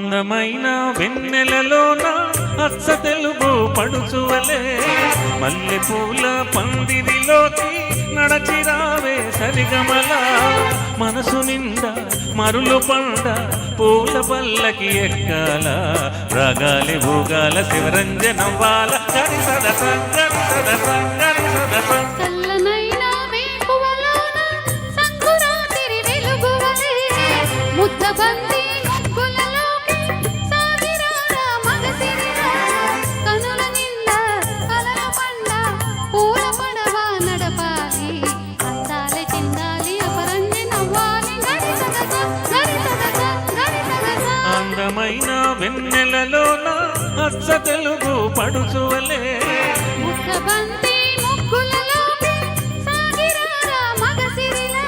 అందమైన వెన్నెలలోన అచ్చ తెలుగు పడుచువలే మల్లె పూల పందిరిలోకి నడచిరావే సరిగమల మనసు నిండా మరులు పండ పూల పల్లకి ఎక్కాల రాగాలి ఊగాల శివరంజనవ్వాల గరి సదస గరి సదస గరి సదస ముద్దబంది ముగ్గులలోకి సాగిరారా మగసిరిరా కనుల నిండా కలల పండ పూల పడవ నడపాలి అందాలే చిందాలి అపరంజి నవ్వాలి గరి సదస గరి సదస గరి సదస అందమైన వెన్నెలలోన అచ్చ తెలుగు పడుచువలే ముద్దబంది ముగ్గులలోకి సాగిరారా మగసిరిరా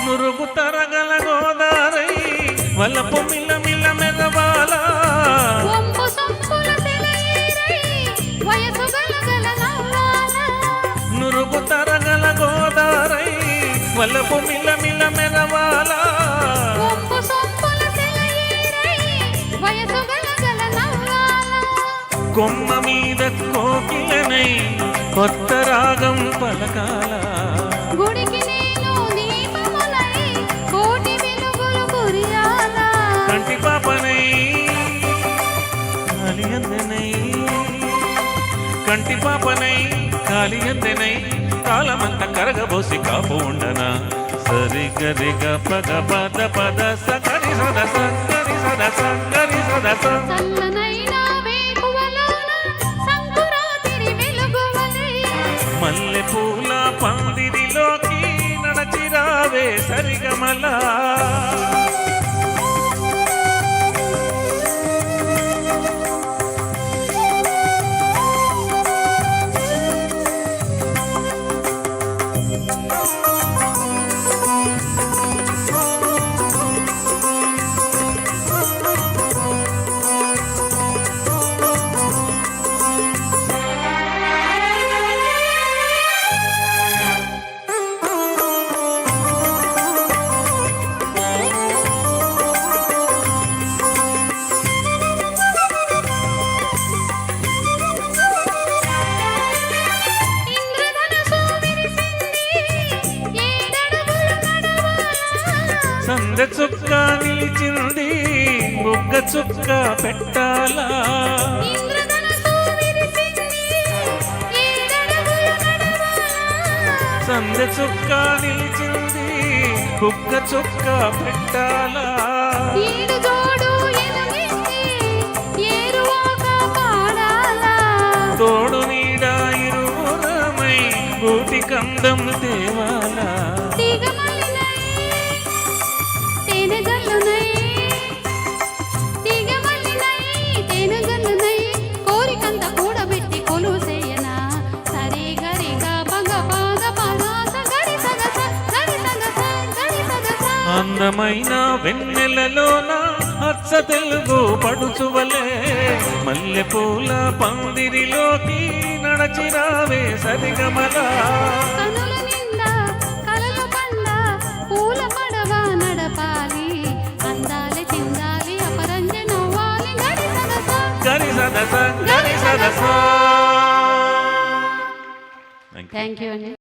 మురుగు తరగల గోదారై వలపు మిల్ల మిల్ల మెదవాల వంపు సంపుల సెలయేరై వయసు గలగల నవ్వాల నురుగు తరగల గోదారై వలపు మిల్ల మిల్ల మెదవాల వంపు సంపుల సెలయేరై వయసు గలగల నవ్వాల కొమ్మ మీద కోకిలనై కొత్త రాగం పలకాల గుడికి నేను దీపమునై కోటి వెలుగులు కురియాల కంటి పాపనై కాలియందనై కంటి పాపనై కాలియందనై కాలమంత కరగబోసి కాపు ఉండనా సరి గరి గ పగ పద పద సగరి సద సగరి సద సగరి సద స చల్లనైన వేకువలోన సంకురాతిరి వెలుగువలే మల్లె పూల పందిరిలోకి నడచిరావే సరిగమల సందె చుక్క నిలిచింది బుగ్గ చుక్క పెట్టాలా సందె చుక్క నిలిచింది బుగ్గ చుక్క పెట్టాలా తోడు నీడ ఇరువురమై గూటి కందం తేవాలా అందమైన వెన్నెలలోన అచ్చ తెలుగు పడుచువలే మల్లె పూల పందిరిలోకి నడచిరావే సరిగమల కనుల నిండా కలల పండ పూల పడవ నడపాలి అందాలే చిందాలి అపరంజి నవ్వాలి గరి సదస గరి సదస గరి సదస థ్యాంక్ యూ అండి.